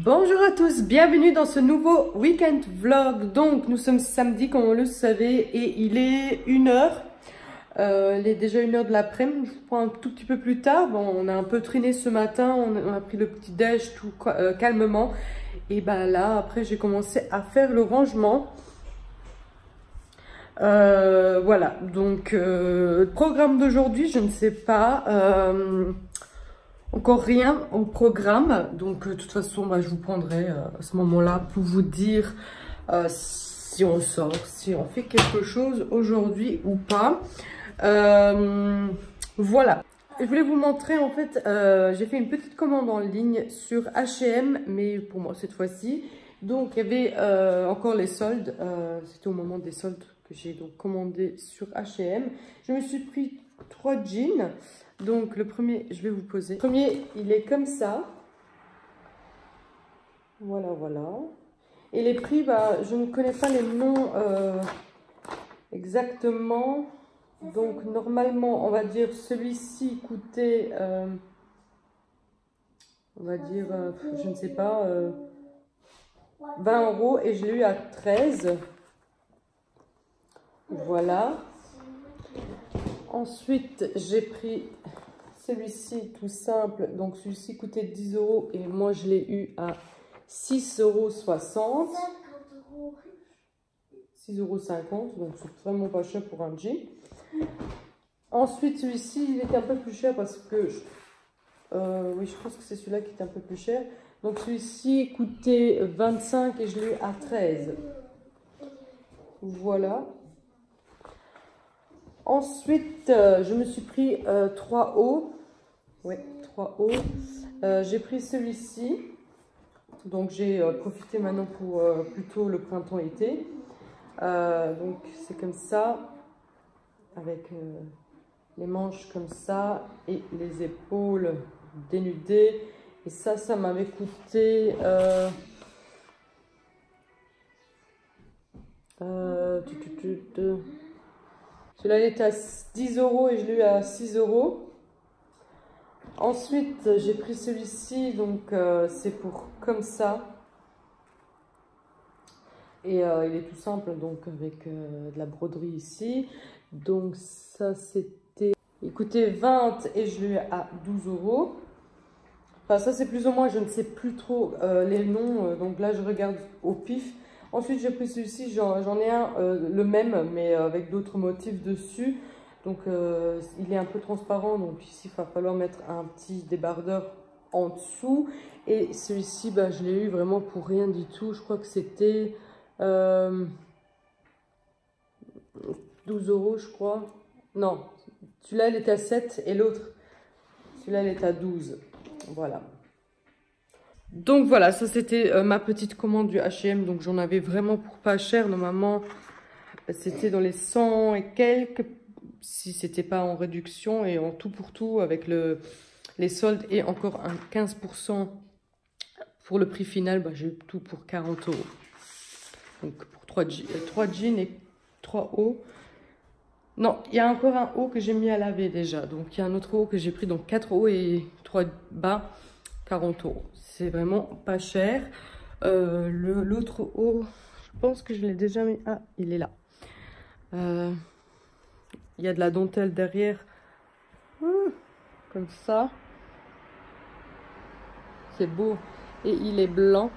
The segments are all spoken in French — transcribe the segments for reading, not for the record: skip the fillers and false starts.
Bonjour à tous, bienvenue dans ce nouveau week-end vlog. Donc nous sommes samedi comme vous le savez et il est 1h. Il est déjà 1h de l'après-midi, je prends un tout petit peu plus tard. Bon, on a un peu triné ce matin, on a pris le petit déj tout calmement. Et ben là, après j'ai commencé à faire le rangement. Voilà, donc le programme d'aujourd'hui, je ne sais pas. Encore rien au programme, donc de toute façon bah, je vous prendrai à ce moment-là pour vous dire si on sort, si on fait quelque chose aujourd'hui ou pas. Voilà, je voulais vous montrer en fait, j'ai fait une petite commande en ligne sur H&M, mais pour moi cette fois-ci. Donc il y avait encore les soldes, c'était au moment des soldes que j'ai donc commandé sur H&M. Je me suis pris 3 jeans. Donc le premier, je vais vous poser. Le premier, il est comme ça. Voilà, voilà. Et les prix, bah, je ne connais pas les noms exactement. Donc normalement, on va dire celui-ci coûtait, on va dire, je ne sais pas, 20 € et je l'ai eu à 13. Voilà. Ensuite, j'ai pris celui-ci tout simple. Donc, celui-ci coûtait 10 € et moi, je l'ai eu à 6,60 €. 6,50 €. Donc, c'est vraiment pas cher pour un jean. Ensuite, celui-ci, il était un peu plus cher parce que... oui, je pense que c'est celui-là qui était un peu plus cher. Donc, celui-ci coûtait 25 et je l'ai eu à 13. Voilà. Ensuite, je me suis pris 3 hauts. Ouais, 3 hauts. J'ai pris celui-ci. Donc, j'ai profité maintenant pour plutôt le printemps-été. Donc, c'est comme ça. Avec les manches comme ça. Et les épaules dénudées. Et ça m'avait coûté... Celui-là, il était à 10 € et je l'ai eu à 6 €. Ensuite, j'ai pris celui-ci, donc c'est pour comme ça. Et il est tout simple, donc avec de la broderie ici. Donc ça, c'était... Il coûtait 20 et je l'ai eu à 12 €. Enfin, ça, c'est plus ou moins, je ne sais plus trop les noms. Donc là, je regarde au pif. Ensuite, j'ai pris celui-ci, j'en ai un, le même, mais avec d'autres motifs dessus. Donc, il est un peu transparent. Donc ici, il va falloir mettre un petit débardeur en dessous. Et celui-ci, bah, je l'ai eu vraiment pour rien du tout. Je crois que c'était 12 €, je crois. Non, celui-là, il était à 7 et l'autre, celui-là, il est à 12. Voilà. Donc voilà, ça c'était ma petite commande du H&M. Donc j'en avais vraiment pour pas cher. Normalement, c'était dans les 100 et quelques. Si c'était pas en réduction et en tout pour tout avec les soldes et encore un 15% pour le prix final, bah, j'ai eu tout pour 40 €. Donc pour 3 jeans et 3 hauts. Non, il y a encore un haut que j'ai mis à laver déjà. Donc il y a un autre haut que j'ai pris, donc 4 hauts et 3 bas, 40 €. C'est vraiment pas cher. L'autre haut, je pense que je l'ai déjà mis. Ah, il est là. Il y a de la dentelle derrière. Comme ça. C'est beau. Et il est blanc.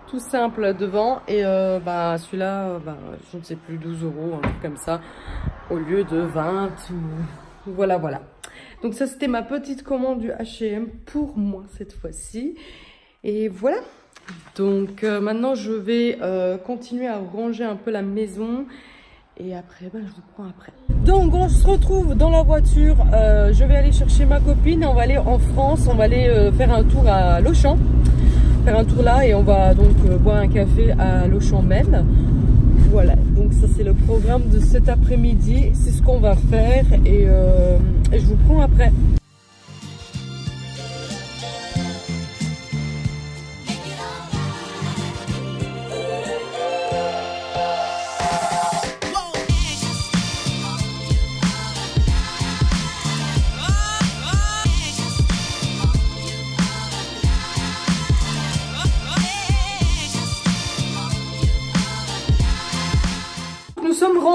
Tout simple devant. Et bah, celui-là, bah, je ne sais plus, 12 €, un truc comme ça. Au lieu de 20 ou... Voilà, voilà. Donc ça, c'était ma petite commande du H&M pour moi cette fois-ci. Et voilà. Donc maintenant, je vais continuer à ranger un peu la maison. Et après, ben, je vous prends après. Donc on se retrouve dans la voiture. Je vais aller chercher ma copine. On va aller en France. On va aller faire un tour à l'Auchan. Faire un tour là et on va donc boire un café à l'Auchan même. Voilà, donc ça c'est le programme de cet après-midi, c'est ce qu'on va faire et je vous prends après.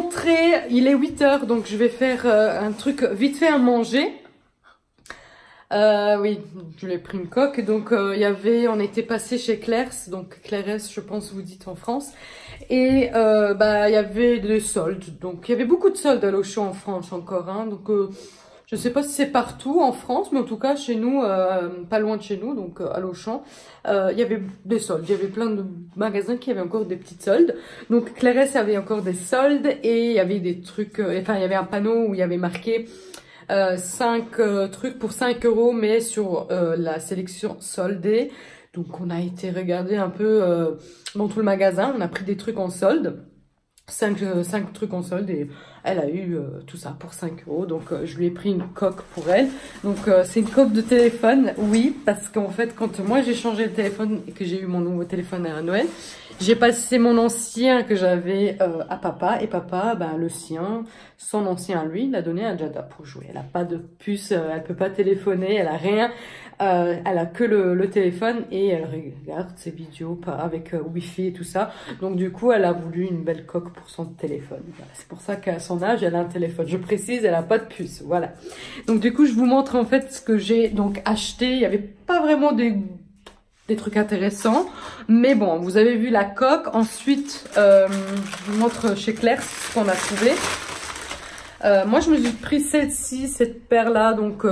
rentrée, il est 8 h, donc je vais faire un truc vite fait à manger. Oui, je lui ai pris une coque. Donc on était passé chez Claire's, donc Claire's, je pense vous dites en France. Et il y avait des soldes. Donc il y avait beaucoup de soldes à l'Auchan en France encore. Hein, donc je sais pas si c'est partout en France, mais en tout cas chez nous, pas loin de chez nous, donc à l'Auchan, il y avait des soldes. Il y avait plein de magasins qui avaient encore des petites soldes. Donc Claire's avait encore des soldes et il y avait des trucs. Enfin, il y avait un panneau où il y avait marqué 5 trucs pour 5 € mais sur la sélection soldée. Donc on a été regarder un peu dans tout le magasin, on a pris des trucs en solde, 5 trucs en solde et elle a eu tout ça pour 5 €. Donc je lui ai pris une coque pour elle. Donc c'est une coque de téléphone, oui, parce qu'en fait quand moi j'ai changé le téléphone et que j'ai eu mon nouveau téléphone à Noël, j'ai passé mon ancien que j'avais à papa, et papa, le sien, son ancien à lui, il l'a donné à Jada pour jouer. Elle n'a pas de puce, elle peut pas téléphoner, elle a rien, elle a que le téléphone et elle regarde ses vidéos avec Wi-Fi et tout ça. Donc du coup, elle a voulu une belle coque pour son téléphone. Voilà, c'est pour ça qu'à son âge, elle a un téléphone. Je précise, elle n'a pas de puce, voilà. Donc du coup, je vous montre en fait ce que j'ai donc acheté. Il n'y avait pas vraiment des trucs intéressants, mais bon, vous avez vu la coque. Ensuite je vous montre chez Claire's ce qu'on a trouvé. Moi je me suis pris celle-ci, cette paire là, donc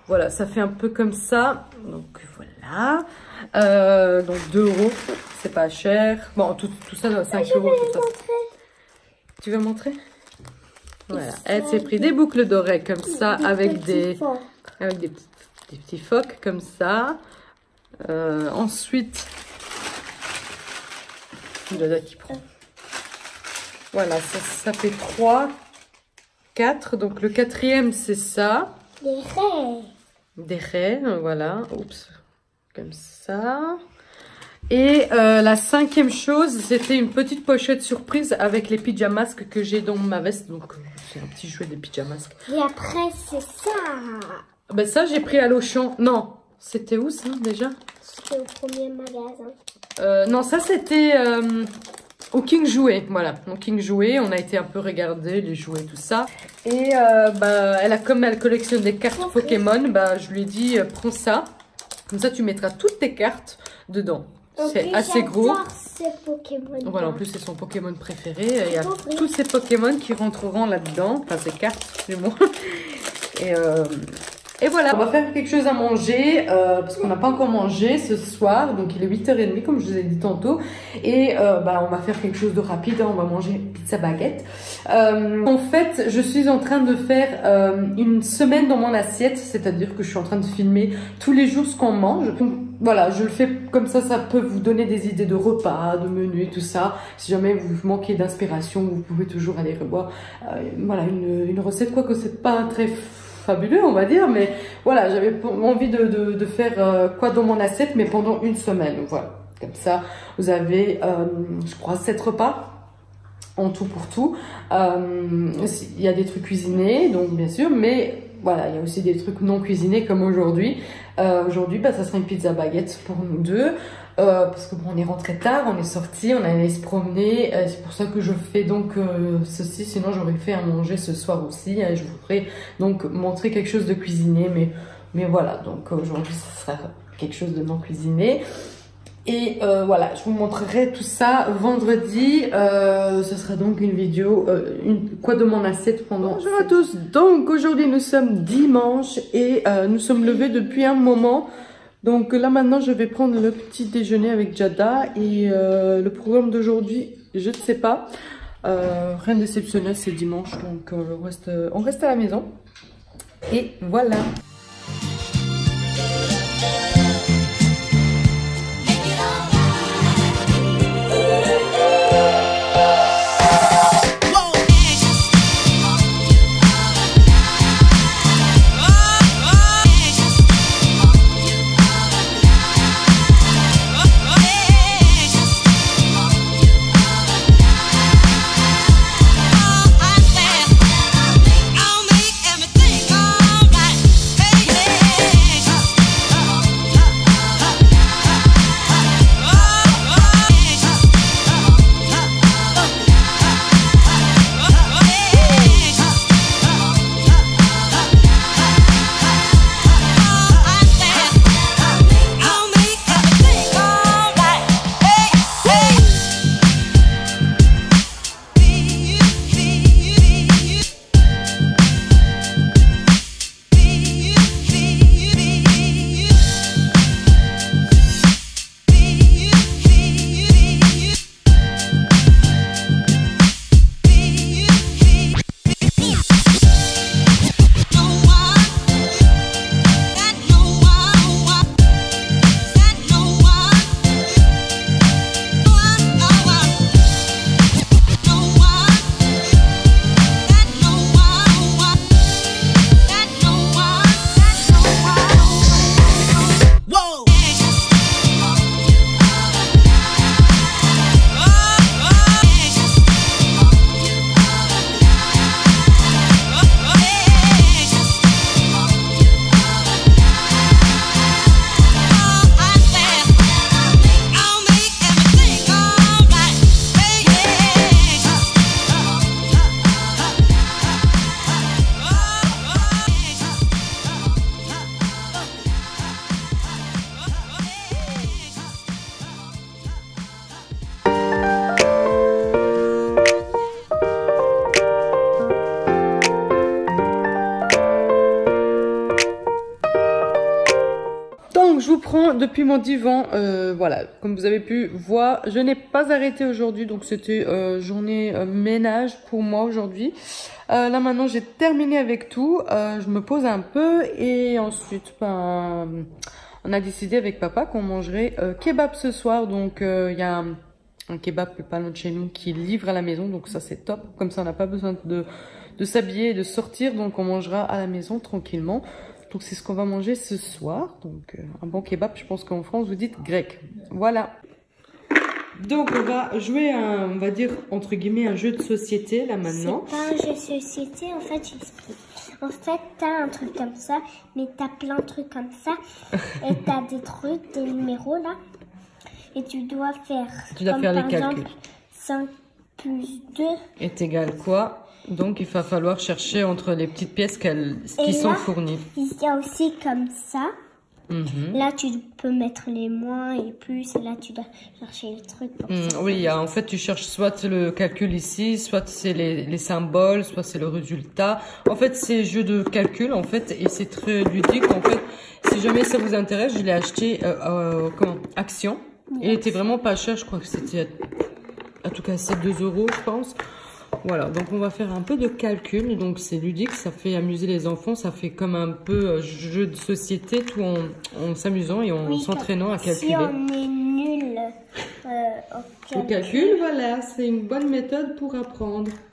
voilà, ça fait un peu comme ça, donc voilà, donc 2 €, c'est pas cher. Bon, tout ça 5 €, tout ça. Tu veux montrer? Voilà, elle s'est pris des boucles d'oreilles comme ça, avec des petits phoques comme ça. Ensuite, Jada qui prend. Voilà, ça fait 3, 4. Donc le 4e, c'est ça. Des raies. Des raies, voilà. Oups, comme ça. Et la 5e chose, c'était une petite pochette surprise avec les pyjamas que j'ai dans ma veste. Donc c'est un petit jouet des pyjamas. Et après, c'est ça. Ça, j'ai pris à l'Auchan. Non. C'était où ça déjà? C'était au premier magasin. Non, ça c'était au King Jouet. Voilà, au King Jouet, on a été un peu regarder les jouets, tout ça. Et comme elle collectionne des cartes Pokémon, je lui ai dit prends ça. Comme ça, tu mettras toutes tes cartes dedans. C'est assez gros. Pokémon. Voilà, en plus c'est son Pokémon préféré. Il y a tous ces Pokémon qui rentreront là-dedans. Enfin, ces cartes, excusez-moi. Et voilà, on va faire quelque chose à manger parce qu'on n'a pas encore mangé ce soir. Donc il est 8 h 30 comme je vous ai dit tantôt. Et on va faire quelque chose de rapide, on va manger pizza baguette. En fait, je suis en train de faire une semaine dans mon assiette. C'est-à-dire que je suis en train de filmer tous les jours ce qu'on mange. Donc voilà, je le fais comme ça peut vous donner des idées de repas, de menus, tout ça. Si jamais vous manquez d'inspiration, vous pouvez toujours aller revoir voilà, une recette, quoique c'est pas très fabuleux on va dire, mais voilà, j'avais envie de faire quoi dans mon assiette, mais pendant une semaine. Voilà, comme ça vous avez je crois 7 repas en tout pour tout. Il y a des trucs cuisinés donc bien sûr, mais voilà, il y a aussi des trucs non cuisinés comme aujourd'hui. Aujourd'hui ça sera une pizza baguette pour nous deux. Parce que bon, on est rentré tard, on est sorti, on allait se promener. C'est pour ça que je fais donc ceci. Sinon, j'aurais fait à manger ce soir aussi. Je vous ferai donc montrer quelque chose de cuisiné. Mais voilà, donc aujourd'hui, ce sera quelque chose de non cuisiné. Et voilà, je vous montrerai tout ça vendredi. Ce sera donc une vidéo, quoi de mon assiette pendant... Bonjour à tous. Donc aujourd'hui, nous sommes dimanche et nous sommes levés depuis un moment. Donc là maintenant je vais prendre le petit déjeuner avec Jada et le programme d'aujourd'hui je ne sais pas, rien d'exceptionnel, c'est dimanche donc on reste à la maison et voilà. Hey! Donc je vous prends depuis mon divan, voilà, comme vous avez pu voir, je n'ai pas arrêté aujourd'hui, donc c'était journée ménage pour moi aujourd'hui. Là maintenant j'ai terminé avec tout, je me pose un peu et ensuite ben, on a décidé avec papa qu'on mangerait kebab ce soir, donc il y a un kebab pas loin de chez nous qui livre à la maison, donc ça c'est top, comme ça on n'a pas besoin de s'habiller et de sortir, donc on mangera à la maison tranquillement. Donc c'est ce qu'on va manger ce soir, donc un bon kebab, je pense qu'en France vous dites grec. Voilà. Donc on va jouer un, on va dire entre guillemets un jeu de société là maintenant. C'est pas un jeu de société, en fait j'explique. En fait t'as un truc comme ça, mais t'as plein de trucs comme ça, et t'as des trucs, des numéros là, et tu dois faire. Tu dois faire les calculs. Exemple, 5 plus 2 est égal quoi? Donc il va falloir chercher entre les petites pièces qui sont fournies. Il y a aussi comme ça. Là tu peux mettre les moins et plus, et là tu dois chercher le truc pour ça. Oui, en fait tu cherches soit le calcul ici, soit c'est les symboles, soit c'est le résultat. En fait c'est jeu de calcul en fait, et c'est très ludique en fait. Si jamais ça vous intéresse, je l'ai acheté Action. Il était vraiment pas cher, je crois que c'était en tout cas c'est 2 € je pense. Voilà, donc on va faire un peu de calcul, donc c'est ludique, ça fait amuser les enfants, ça fait comme un peu jeu de société, tout en s'amusant et en s'entraînant à calculer. Si on est nul au calcul, voilà, c'est une bonne méthode pour apprendre.